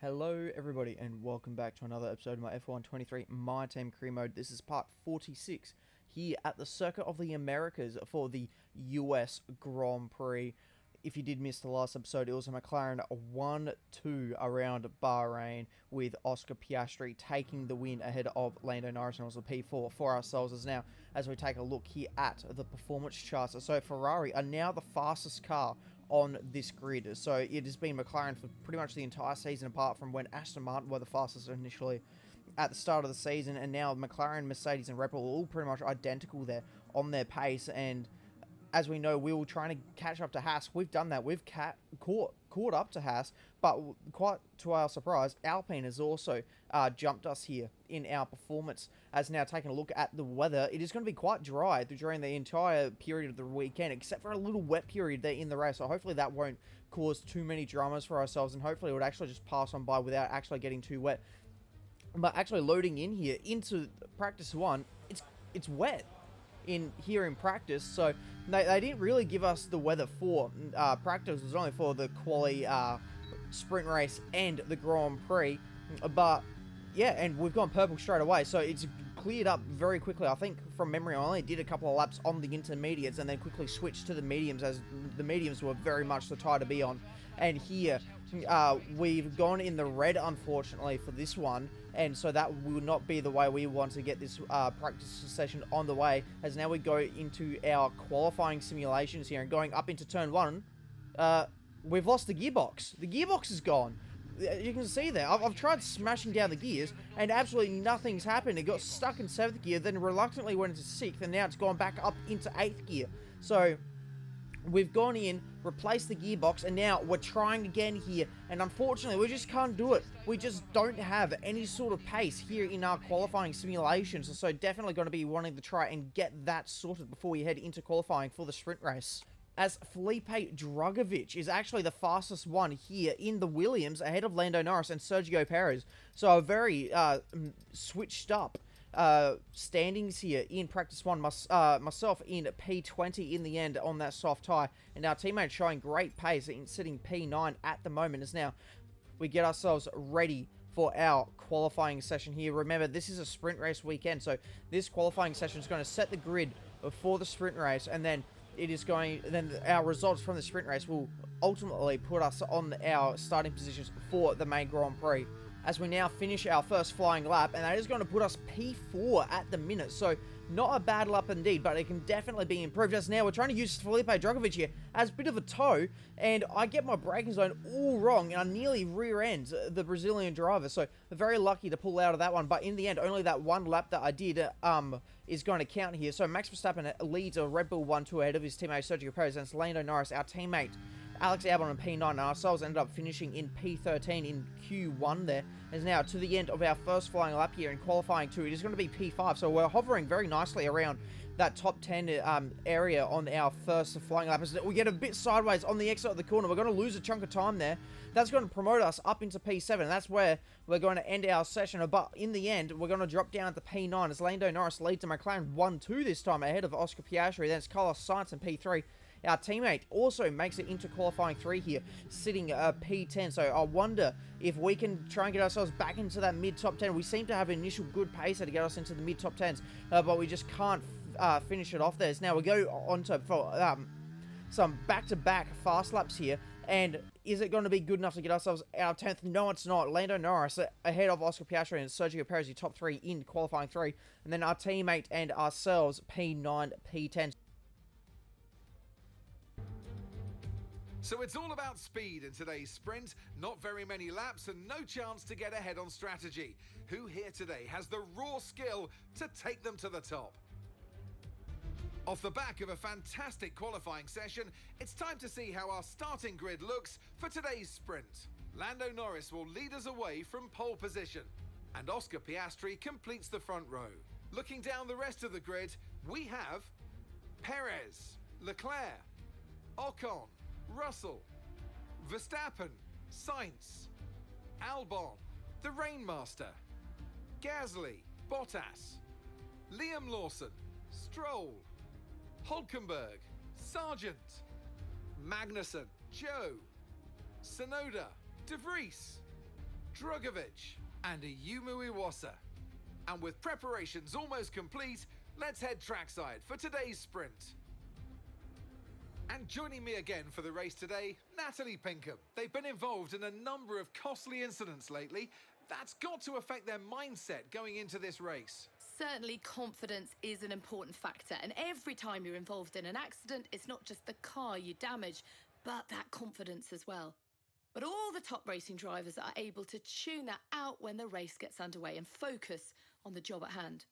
Hello everybody and welcome back to another episode of my F1 23 MyTeam career mode. This is part 46 here at the Circuit of the Americas for the US Grand Prix. If you did miss the last episode, it was a McLaren 1-2 around Bahrain with Oscar Piastri taking the win ahead of Lando Norris, and it was a P4 for ourselves as we take a look here at the performance charts. So Ferrari are now the fastest car on this grid. So it has been McLaren for pretty much the entire season, apart from when Aston Martin were the fastest initially at the start of the season, and now McLaren, Mercedes and Red Bull are all pretty much identical there on their pace. And as we know, we were trying to catch up to Haas. We've done that. We've caught up to Haas, but quite to our surprise, Alpine has also jumped us here in our performance. As now taking a look at the weather, it is going to be quite dry during the entire period of the weekend, except for a little wet period there in the race. So hopefully that won't cause too many dramas for ourselves, and hopefully it would actually just pass on by without actually getting too wet. But actually loading in here into practice one, it's wet here in practice, so they didn't really give us the weather for practice. It was only for the quali sprint race and the Grand Prix, but yeah, and we've gone purple straight away, so it's cleared up very quickly. I think from memory I only did a couple of laps on the intermediates and then quickly switched to the mediums, as the mediums were very much the tire to be on. And here we've gone in the red, unfortunately, for this one, and so that will not be the way we want to get this practice session on the way, as now we go into our qualifying simulations here. And going up into turn one, we've lost the gearbox. The gearbox is gone. You can see there, I've tried smashing down the gears and absolutely nothing's happened. It got stuck in 7th gear, then reluctantly went into 6th, and now it's gone back up into 8th gear. So we've gone in, replaced the gearbox, and now we're trying again here, and unfortunately we just can't do it. We just don't have any sort of pace here in our qualifying simulations, so definitely going to be wanting to try and get that sorted before we head into qualifying for the sprint race, as Felipe Drugovich is actually the fastest one here in the Williams, ahead of Lando Norris and Sergio Perez. So a very switched up standings here in practice one. Myself in P20 in the end on that soft tyre, and our teammate showing great pace in sitting P9 at the moment, as now we get ourselves ready for our qualifying session here. Remember, this is a sprint race weekend, so this qualifying session is going to set the grid for the sprint race, and then our results from the sprint race will ultimately put us on our starting positions for the main Grand Prix, as we now finish our first flying lap, and that is going to put us P4 at the minute. So not a bad lap indeed, but it can definitely be improved. As now we're trying to use Felipe Drugovich here as a bit of a tow, and I get my braking zone all wrong, and I nearly rear end the Brazilian driver. So very lucky to pull out of that one, but in the end, only that one lap that I did is going to count here. So Max Verstappen leads a Red Bull 1-2 ahead of his teammate Sergio Perez, and it's Lando Norris, our teammate Alex Albon in P9, and ourselves ended up finishing in P13 in Q1 there. As now to the end of our first flying lap here in qualifying 2, it is going to be P5, so we're hovering very nicely around that top 10 area on our first flying lap. As we get a bit sideways on the exit of the corner, we're going to lose a chunk of time there. That's going to promote us up into P7, and that's where we're going to end our session. But in the end, we're going to drop down to P9 as Lando Norris leads a McLaren 1-2 this time ahead of Oscar Piastri. Then it's Carlos Sainz in P3. Our teammate also makes it into qualifying 3 here, sitting P10. So I wonder if we can try and get ourselves back into that mid-top 10. We seem to have initial good pace to get us into the mid-top 10s, but we just can't finish it off there. So now we go on to some back-to-back fast laps here. And is it going to be good enough to get ourselves out of 10th? No, it's not. Lando Norris ahead of Oscar Piastri and Sergio Perez, top 3 in qualifying 3. And then our teammate and ourselves, P9, P10. So it's all about speed in today's sprint, not very many laps and no chance to get ahead on strategy. Who here today has the raw skill to take them to the top? Off the back of a fantastic qualifying session, it's time to see how our starting grid looks for today's sprint. Lando Norris will lead us away from pole position, and Oscar Piastri completes the front row. Looking down the rest of the grid, we have Perez, Leclerc, Ocon, Russell, Verstappen, Sainz, Albon, the Rainmaster, Gasly, Bottas, Liam Lawson, Stroll, Hulkenberg, Sargent, Magnussen, Joe, Sonoda, De Vries, Drugovich, and Ayumu Iwasa. And with preparations almost complete, let's head trackside for today's sprint. And joining me again for the race today, Natalie Pinkham. They've been involved in a number of costly incidents lately. That's got to affect their mindset going into this race. Certainly confidence is an important factor, and every time you're involved in an accident, it's not just the car you damage, but that confidence as well. But all the top racing drivers are able to tune that out when the race gets underway and focus on the job at hand.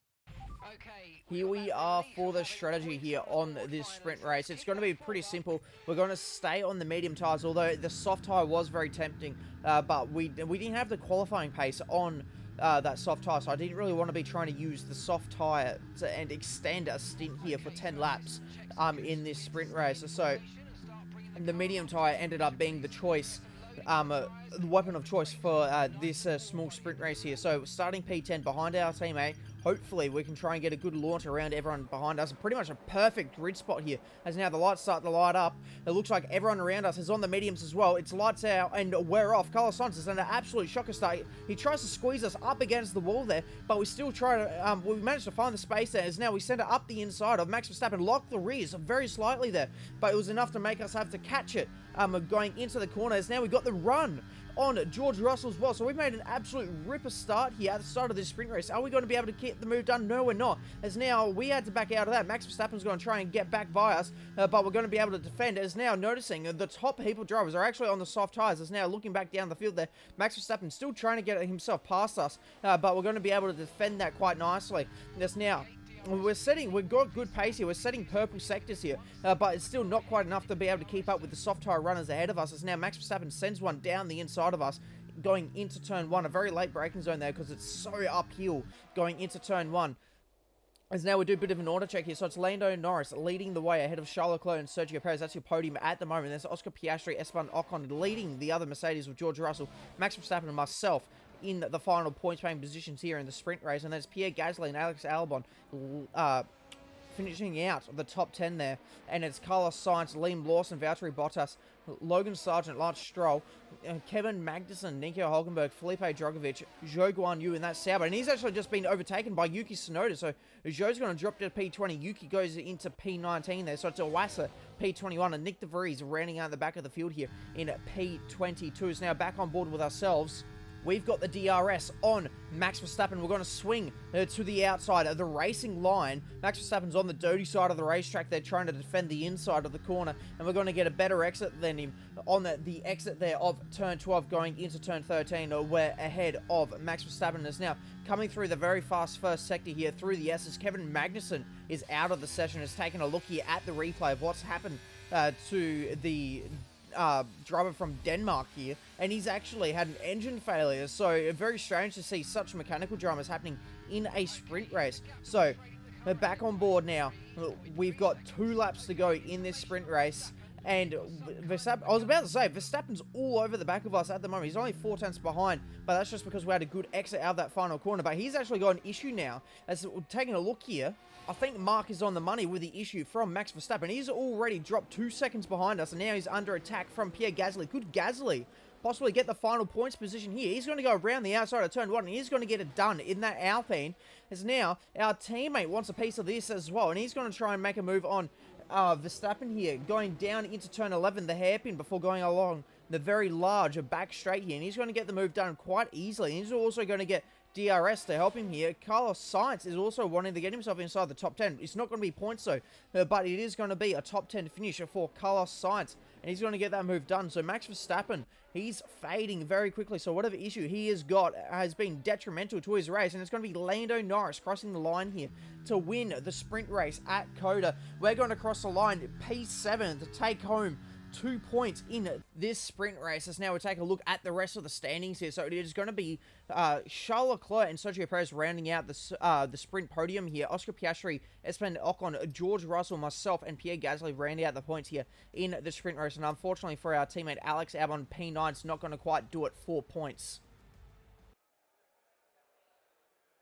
Here we are for the strategy here on this sprint race. It's going to be pretty simple. We're going to stay on the medium tyres, although the soft tyre was very tempting, but we didn't have the qualifying pace on that soft tyre, so I didn't really want to be trying to use the soft tyre and extend a stint here for 10 laps in this sprint race. So the medium tyre ended up being the choice, the weapon of choice for this small sprint race here. So starting P10 behind our teammate. Hopefully we can try and get a good launch around everyone behind us. Pretty much a perfect grid spot here, as now the lights start to light up. It looks like everyone around us is on the mediums as well. It's lights out and we're off. Carlos Sainz is an absolute shocker start. He tries to squeeze us up against the wall there, but we still try to, we managed to find the space there, as now we send it up the inside of Max Verstappen, locked the rears very slightly there, but it was enough to make us have to catch it going into the corners. Now we got the run on George Russell as well. So we've made an absolute ripper start here at the start of this sprint race. Are we going to be able to get the move done? No, we're not. As now we had to back out of that. Max Verstappen's going to try and get back by us, but we're going to be able to defend. As now noticing the top heap of drivers are actually on the soft tyres. As now looking back down the field there, Max Verstappen still trying to get himself past us, but we're going to be able to defend that quite nicely. As now we've got good pace here. We're setting purple sectors here, but it's still not quite enough to be able to keep up with the soft tyre runners ahead of us. As now Max Verstappen sends one down the inside of us, going into turn one. A very late braking zone there because it's so uphill going into turn one. As now we do a bit of an auto check here. So it's Lando Norris leading the way ahead of Charles Leclerc and Sergio Perez. That's your podium at the moment. There's Oscar Piastri, Esteban Ocon leading the other Mercedes with George Russell, Max Verstappen and myself in the final points-paying positions here in the sprint race. And there's Pierre Gasly and Alex Albon finishing out the top 10 there. And it's Carlos Sainz, Liam Lawson, Valtteri Bottas, Logan Sargent, Lance Stroll, Kevin Magnussen, Nico Hulkenberg, Felipe Drugovich, Zhou Guanyu in that Sauber. And he's actually just been overtaken by Yuki Tsunoda. So Zhou's going to drop to P20. Yuki goes into P19 there. So it's Iwasa, P21, and Nick De Vries rounding out the back of the field here in P22. Is now back on board with ourselves. We've got the DRS on Max Verstappen. We're going to swing to the outside of the racing line. Max Verstappen's on the dirty side of the racetrack. They're trying to defend the inside of the corner, and we're going to get a better exit than him on the exit there of turn 12 going into turn 13. We're ahead of Max Verstappen. Is now coming through the very fast first sector here through the S's. Kevin Magnussen is out of the session, has taken a look here at the replay of what's happened to the driver from Denmark here, and he's actually had an engine failure. So very strange to see such mechanical dramas happening in a sprint race. So we're back on board now. We've got 2 laps to go in this sprint race, and Verstappen, I was about to say, Verstappen's all over the back of us at the moment. He's only 4 tenths behind, but that's just because we had a good exit out of that final corner. But he's actually got an issue now. As we're taking a look here, I think Mark is on the money with the issue from Max Verstappen. He's already dropped 2 seconds behind us, and now he's under attack from Pierre Gasly. Could Gasly possibly get the final points position here? He's going to go around the outside of turn 1, and he's going to get it done in that Alpine. As now our teammate wants a piece of this as well, and he's going to try and make a move on Verstappen here, going down into turn 11, the hairpin, before going along the very large back straight here, and he's going to get the move done quite easily. He's also going to get DRS to help him here. Carlos Sainz is also wanting to get himself inside the top 10. It's not going to be points though, but it is going to be a top 10 finish for Carlos Sainz, and he's going to get that move done. So Max Verstappen, he's fading very quickly. So whatever issue he has got has been detrimental to his race, and it's going to be Lando Norris crossing the line here to win the sprint race at Coda. We're going to cross the line P7 to take home 2 points in this sprint race. As now we take a look at the rest of the standings here. So it is going to be Charles Leclerc and Sergio Perez rounding out the sprint podium here. Oscar Piastri, Esteban Ocon, George Russell, myself, and Pierre Gasly rounding out the points here in the sprint race. And unfortunately for our teammate Alex Albon, P9, it's not going to quite do it. 4 points.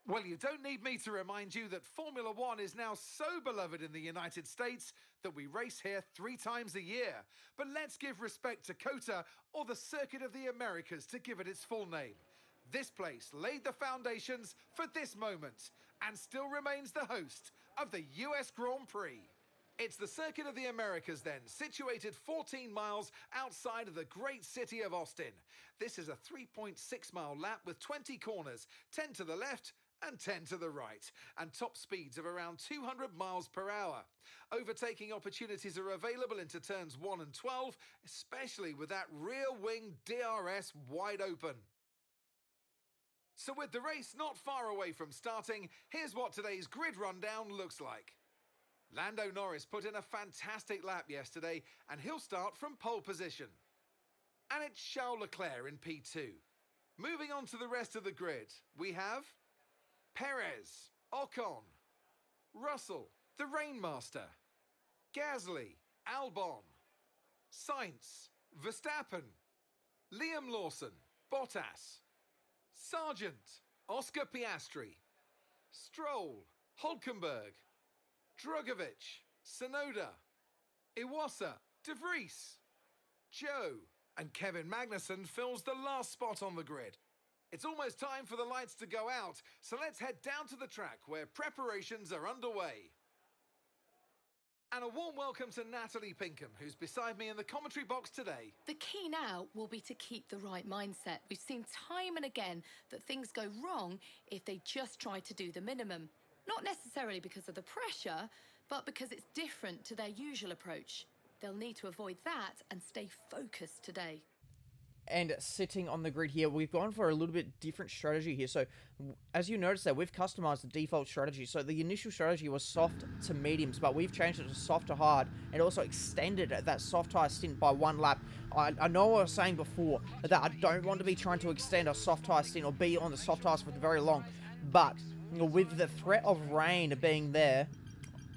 Well, you don't need me to remind you that Formula One is now so beloved in the United States that we race here 3 times a year. But let's give respect to COTA, or the Circuit of the Americas, to give it its full name. This place laid the foundations for this moment and still remains the host of the US Grand Prix. It's the Circuit of the Americas then, situated 14 miles outside of the great city of Austin. This is a 3.6-mile lap with 20 corners, 10 to the left and 10 to the right, and top speeds of around 200 miles per hour. Overtaking opportunities are available into turns 1 and 12, especially with that rear wing DRS wide open. So with the race not far away from starting, here's what today's grid rundown looks like. Lando Norris put in a fantastic lap yesterday, and he'll start from pole position. And it's Charles Leclerc in P2. Moving on to the rest of the grid, we have Perez, Ocon, Russell, the Rainmaster, Gasly, Albon, Sainz, Verstappen, Liam Lawson, Bottas, Sargent, Oscar Piastri, Stroll, Hulkenberg, Drugovich, Sonoda, Iwasa, De Vries, Joe, and Kevin Magnussen fills the last spot on the grid. It's almost time for the lights to go out, so let's head down to the track where preparations are underway. And a warm welcome to Natalie Pinkham, who's beside me in the commentary box today. The key now will be to keep the right mindset. We've seen time and again that things go wrong if they just try to do the minimum. Not necessarily because of the pressure, but because it's different to their usual approach. They'll need to avoid that and stay focused today. And sitting on the grid here, we've gone for a little bit different strategy here. So, as you notice there, we've customized the default strategy. So, the initial strategy was soft to mediums, but we've changed it to soft to hard, and also extended that soft tyre stint by 1 lap. I know what I was saying before, that I don't want to be trying to extend a soft tyre stint or be on the soft tyres for very long, but with the threat of rain being there,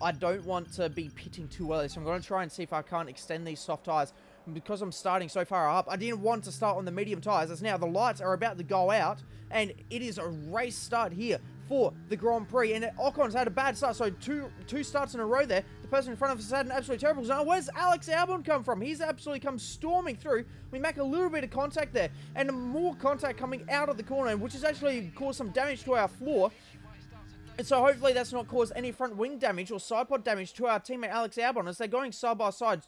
I don't want to be pitting too early. So, I'm going to try and see if I can't extend these soft tyres. Because I'm starting so far up, I didn't want to start on the medium tyres, as now the lights are about to go out, and it is a race start here for the Grand Prix, and Ocon's had a bad start, so two starts in a row there. The person in front of us had an absolutely terrible start. Where's Alex Albon come from? He's absolutely come storming through. We make a little bit of contact there, and more contact coming out of the corner, which has actually caused some damage to our floor. And so hopefully that's not caused any front wing damage or side pod damage to our teammate Alex Albon, as they're going side by side.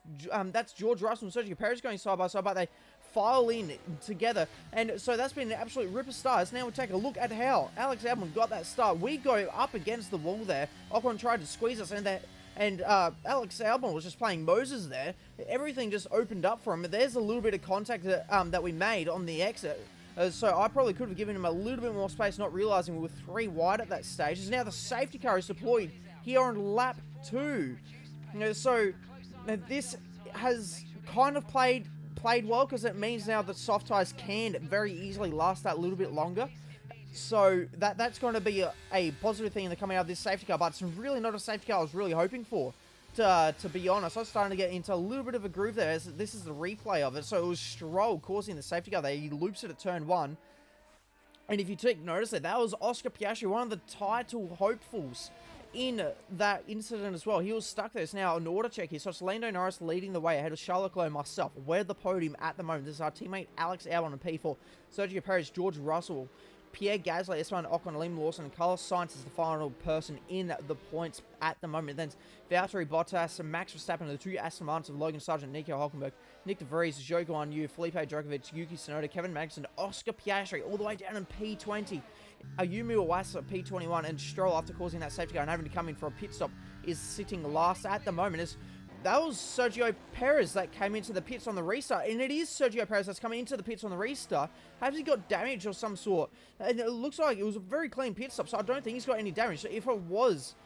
That's George Russell and Sergio Perez going side by side, but they file in together. And so that's been an absolute ripper start. So now we'll take a look at how Alex Albon got that start. We go up against the wall there. Ocon tried to squeeze us, and Alex Albon was just playing Moses there. Everything just opened up for him. There's a little bit of contact that we made on the exit. So I probably could have given him a little bit more space, not realizing we were 3 wide at that stage. As now the safety car is deployed here on lap 2. So this has kind of played well, because it means now that soft tyres can very easily last that little bit longer. So that's going to be a positive thing in the coming out of this safety car, but it's really not a safety car I was really hoping for. To be honest, I was starting to get into a little bit of a groove there, as this is the replay of it. So it was Stroll causing the safety car there. He loops it at turn 1. And if you take notice that was Oscar Piastri, one of the title hopefuls in that incident as well. He was stuck there. It's now an order check here. So it's Lando Norris leading the way ahead of Charles Leclerc and myself. We're the podium at the moment. This is our teammate Alex Albon in P4. Sergio Perez, George Russell, Pierre Gasly, Esteban Ocon, Liam Lawson, and Carlos Sainz is the final person in the points at the moment. Then Valtteri Bottas, Max Verstappen, the 2 Aston Martins of Logan Sargent, Nico Hulkenberg, Nick De Vries, Zhou Guanyu, Felipe Drugovich, Yuki Tsunoda, Kevin Magnussen, Oscar Piastri, all the way down in P20. Ayumu Iwasa, P21, and Stroll, after causing that safety car and having to come in for a pit stop, is sitting last at the moment. That was Sergio Perez that came into the pits on the restart. And it is Sergio Perez that's coming into the pits on the restart. Has he got damage of some sort? And it looks like it was a very clean pit stop, so I don't think he's got any damage. So if it was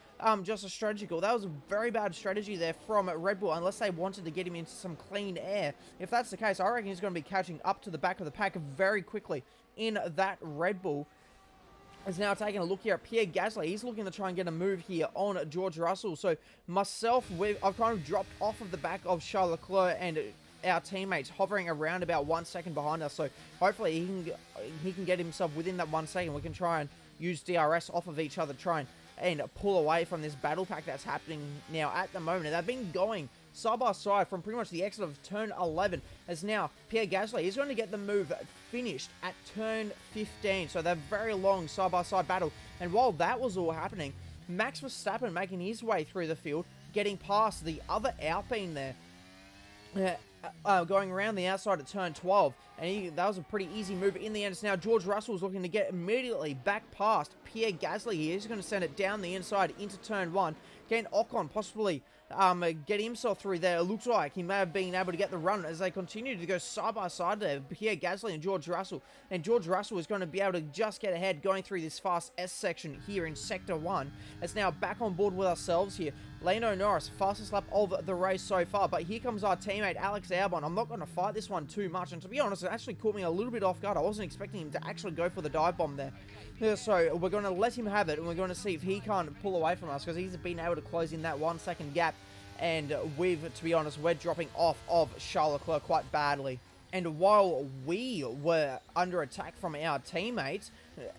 just a strategy call, that was a very bad strategy there from Red Bull, unless they wanted to get him into some clean air. If that's the case, I reckon he's going to be catching up to the back of the pack very quickly in that Red Bull. Is now taking a look here at Pierre Gasly. He's looking to try and get a move here on George Russell. So myself, I've kind of dropped off of the back of Charles Leclerc and our teammates, hovering around about 1 second behind us. So hopefully he can get himself within that 1 second. We can try and use DRS off of each other, try and pull away from this battle pack that's happening now at the moment. And they've been going side by side from pretty much the exit of turn 11, as now Pierre Gasly is going to get the move finished at turn 15. So they're very long side by side battle. And while that was all happening, Max Verstappen making his way through the field, getting past the other Alpine there. Going around the outside at turn 12, and that was a pretty easy move in the end. So now George Russell is looking to get immediately back past Pierre Gasly here. He's going to send it down the inside into turn 1. Can Ocon possibly get himself through there? It looks like he may have been able to get the run as they continue to go side by side there, Pierre Gasly and George Russell. And George Russell is going to be able to just get ahead going through this fast S section here in Sector 1. It's now back on board with ourselves here. Lando Norris, fastest lap of the race so far, but here comes our teammate Alex Albon. I'm not going to fight this one too much, and to be honest, it actually caught me a little bit off guard. I wasn't expecting him to actually go for the dive bomb there. So we're going to let him have it, and we're going to see if he can't pull away from us, because he's been able to close in that 1 second gap, and to be honest, we're dropping off of Charles Leclerc quite badly. And while we were under attack from our teammates,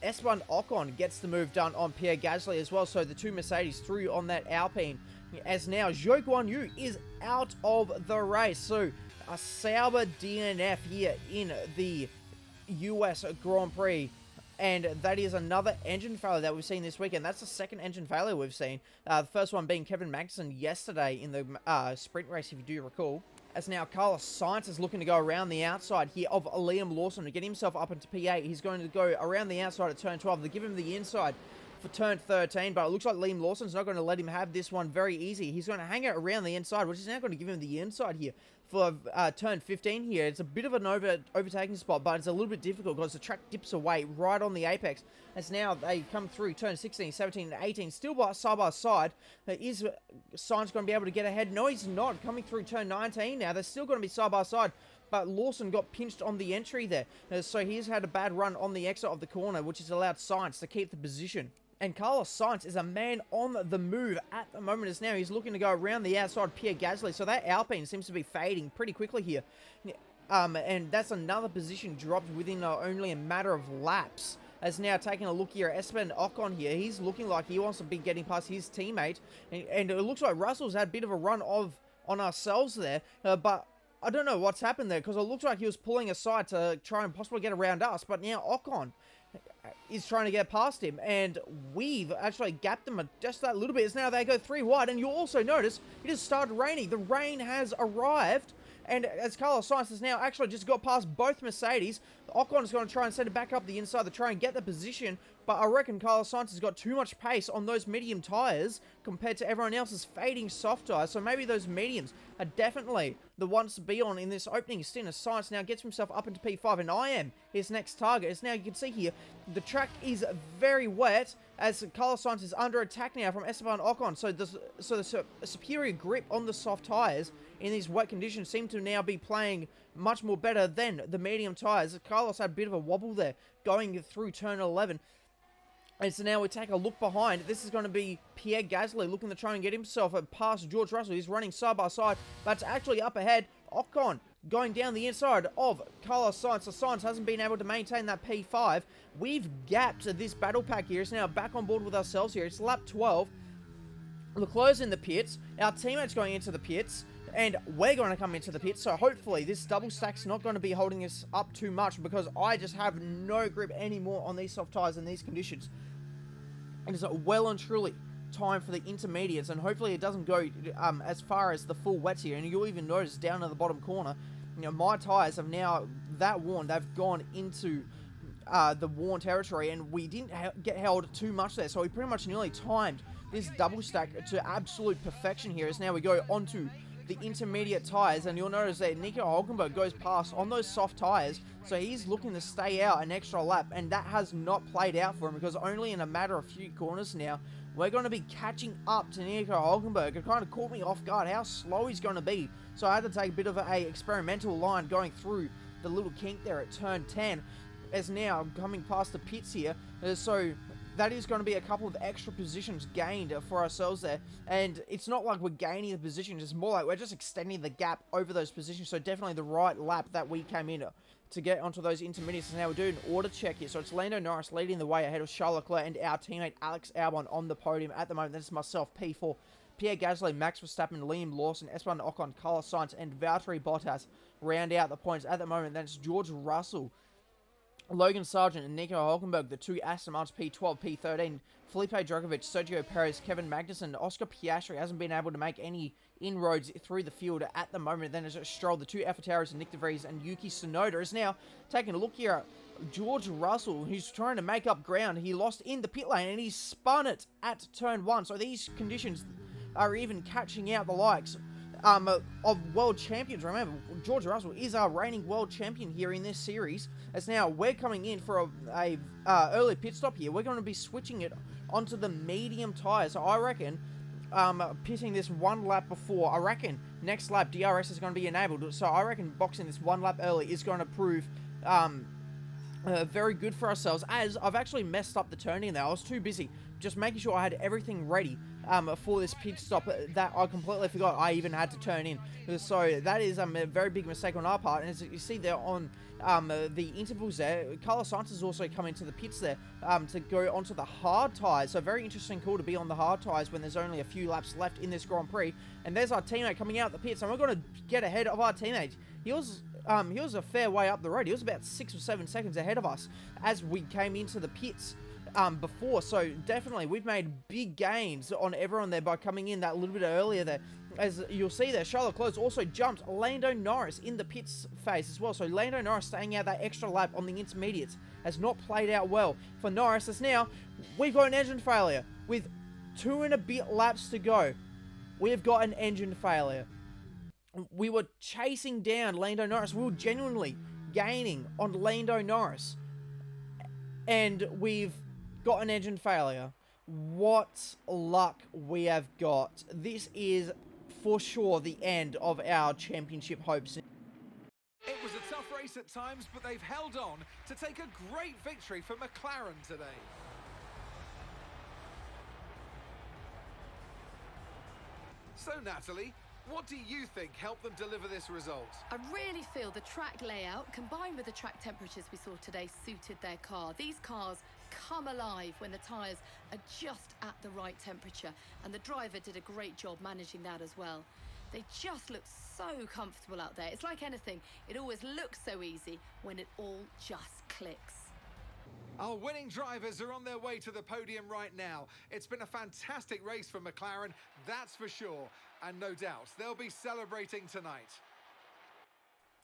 Esteban Ocon gets the move done on Pierre Gasly as well. So the two Mercedes through on that Alpine. As now Zhou Guanyu is out of the race. So a Sauber DNF here in the US Grand Prix. And that is another engine failure that we've seen this weekend. That's the second engine failure we've seen. The first one being Kevin Magnussen yesterday in the sprint race, if you do recall. As now Carlos Sainz is looking to go around the outside here of Liam Lawson to get himself up into P8. He's going to go around the outside at turn 12 to give him the inside for turn 13, but it looks like Liam Lawson's not going to let him have this one very easy. He's going to hang it around the inside, which is now going to give him the inside here for turn 15 here. It's a bit of an overtaking spot, but it's a little bit difficult because the track dips away right on the apex. As now they come through turn 16, 17, and 18, still side by side. Is Sainz going to be able to get ahead? No, he's not. Coming through turn 19 now. They're still going to be side by side, but Lawson got pinched on the entry there. So he's had a bad run on the exit of the corner, which has allowed Sainz to keep the position. And Carlos Sainz is a man on the move at the moment as now he's looking to go around the outside of Pierre Gasly. So that Alpine seems to be fading pretty quickly here. And that's another position dropped within only a matter of laps. As now taking a look here at Esteban Ocon here, he's looking like he wants to be getting past his teammate. And it looks like Russell's had a bit of a run on ourselves there. But I don't know what's happened there, because it looks like he was pulling aside to try and possibly get around us. But now Ocon is trying to get past him, and we've actually gapped them just that little bit. As now they go 3 wide, and you'll also notice it has started raining. The rain has arrived, and as Carlos Sainz has now actually just got past both Mercedes, Ocon is going to try and send it back up the inside to try and get the position, but I reckon Carlos Sainz has got too much pace on those medium tyres compared to everyone else's fading soft tyres, so maybe those mediums are definitely the ones to be on in this opening stint. As Sainz now gets himself up into P5, and I am his next target. As now you can see here, the track is very wet, as Carlos Sainz is under attack now from Esteban Ocon, so the superior grip on the soft tyres in these wet conditions seem to now be playing much more better than the medium tyres. Carlos had a bit of a wobble there going through turn 11. And so now we take a look behind. This is going to be Pierre Gasly looking to try and get himself past George Russell. He's running side by side, but it's actually up ahead. Ocon going down the inside of Carlos Sainz. So Sainz hasn't been able to maintain that P5. We've gapped this battle pack here. It's now back on board with ourselves here. It's lap 12. Leclerc's in the pits. Our teammate's going into the pits, and we're going to come into the pits. So hopefully this double stack's not going to be holding us up too much, because I just have no grip anymore on these soft tyres in these conditions. And it's well and truly time for the intermediates, and hopefully it doesn't go as far as the full wets here. And you'll even notice down in the bottom corner, you know, my tyres have now that worn. They've gone into the worn territory, and we didn't get held too much there, so we pretty much nearly timed this double stack to absolute perfection here. As now we go onto the intermediate tyres, and you'll notice that Nico Hülkenberg goes past on those soft tyres, so he's looking to stay out an extra lap, and that has not played out for him, because only in a matter of few corners now, we're going to be catching up to Nico Hülkenberg. It kind of caught me off guard how slow he's going to be, so I had to take a bit of a experimental line going through the little kink there at turn 10, as now coming past the pits here, so that is going to be a couple of extra positions gained for ourselves there. And it's not like we're gaining the positions, it's more like we're just extending the gap over those positions. So definitely the right lap that we came in to get onto those intermediates. And now we're doing an order check here. So it's Lando Norris leading the way ahead of Charles Leclerc and our teammate Alex Albon on the podium at the moment. That's myself, P4, Pierre Gasly, Max Verstappen, Liam Lawson, Esteban Ocon, Carlos Sainz, and Valtteri Bottas round out the points. At the moment, that's George Russell, Logan Sargent, and Nico Hulkenberg, the two Aston Martins P12, P13, Felipe Drugovich, Sergio Perez, Kevin Magnussen, Oscar Piastri hasn't been able to make any inroads through the field at the moment. Then it's Stroll, the two AlphaTauris, and Nick DeVries, and Yuki Tsunoda is now taking a look here at George Russell, who's trying to make up ground. He lost in the pit lane, and he spun it at turn 1. So these conditions are even catching out the likes of world champions. Remember, George Russell is our reigning world champion here in this series. As now we're coming in for a early pit stop here. We're going to be switching it onto the medium tyres. So I reckon pitting this 1 lap before, I reckon next lap DRS is going to be enabled. So I reckon boxing this 1 lap early is going to prove very good for ourselves, as I've actually messed up the turning there. I was too busy just making sure I had everything ready for this pit stop that I completely forgot I even had to turn in. So that is a very big mistake on our part. And as you see there on the intervals there, Carlos Sainz has also come into the pits there to go onto the hard tyres. So very interesting call to be on the hard tyres when there's only a few laps left in this Grand Prix. And there's our teammate coming out the pits, and we're going to get ahead of our teammate. He was a fair way up the road. He was about 6 or 7 seconds ahead of us as we came into the pits before. So definitely we've made big gains on everyone there by coming in that little bit earlier there. As you'll see there, Charlotte Leclerc also jumped Lando Norris in the pits phase as well. So Lando Norris staying out that extra lap on the intermediates has not played out well for Norris. As now we've got an engine failure with 2 and a bit laps to go. We've got an engine failure. We were chasing down Lando Norris. We were genuinely gaining on Lando Norris. And we've got an engine failure. What luck we have got. This is for sure the end of our championship hopes. It was a tough race at times, but they've held on to take a great victory for McLaren today. So, Natalie, what do you think helped them deliver this result? I really feel the track layout combined with the track temperatures we saw today suited their car. These cars come alive when the tyres are just at the right temperature, and the driver did a great job managing that as well. They just look so comfortable out there. It's like anything, it always looks so easy when it all just clicks. Our winning drivers are on their way to the podium right now. It's been a fantastic race for McLaren, that's for sure. And no doubt, they'll be celebrating tonight.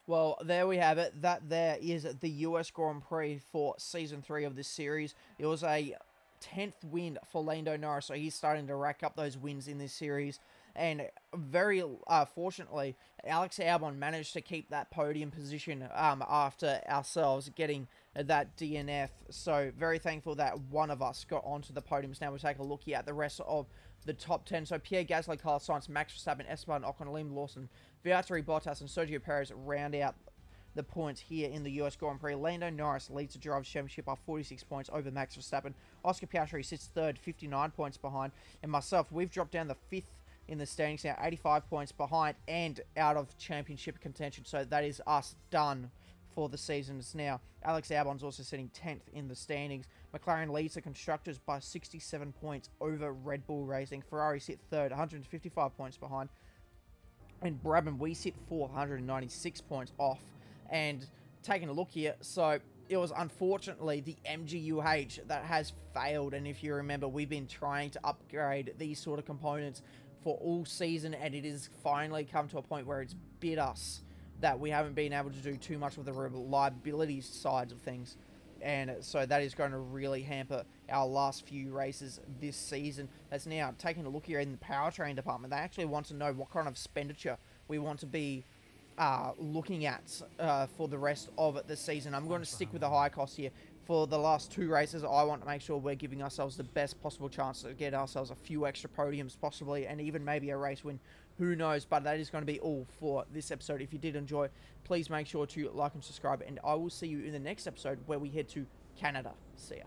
Well, there we have it. That there is the US Grand Prix for Season 3 of this series. It was a 10th win for Lando Norris, so he's starting to rack up those wins in this series. And very fortunately, Alex Albon managed to keep that podium position after ourselves getting that DNF. So very thankful that one of us got onto the podiums. Now we'll take a look here at the rest of the top 10. So Pierre Gasly, Carlos Sainz, Max Verstappen, Esteban Ocon, Liam Lawson, Valtteri Bottas, and Sergio Perez round out the points here in the US Grand Prix. Lando Norris leads the Drivers' Championship by 46 points over Max Verstappen. Oscar Piastri sits third, 59 points behind. And myself, we've dropped down the 5th in the standings now, 85 points behind and out of championship contention. So that is us done for the seasons now. Alex Albon's also sitting 10th in the standings. McLaren leads the Constructors by 67 points over Red Bull Racing. Ferrari sit third, 155 points behind. And Brabham, we sit 4th, 196 points off. And taking a look here, so it was unfortunately the MGUH that has failed. And if you remember, we've been trying to upgrade these sort of components for all season, and it has finally come to a point where it's bit us that we haven't been able to do too much with the reliability sides of things. And so that is going to really hamper our last few races this season. That's now taking a look here in the powertrain department. They actually want to know what kind of expenditure we want to be looking at for the rest of the season. I'm going to stick with the high cost here. For the last 2 races, I want to make sure we're giving ourselves the best possible chance to get ourselves a few extra podiums possibly, and even maybe a race win. Who knows? But that is going to be all for this episode. If you did enjoy, please make sure to like and subscribe, and I will see you in the next episode where we head to Canada. See ya.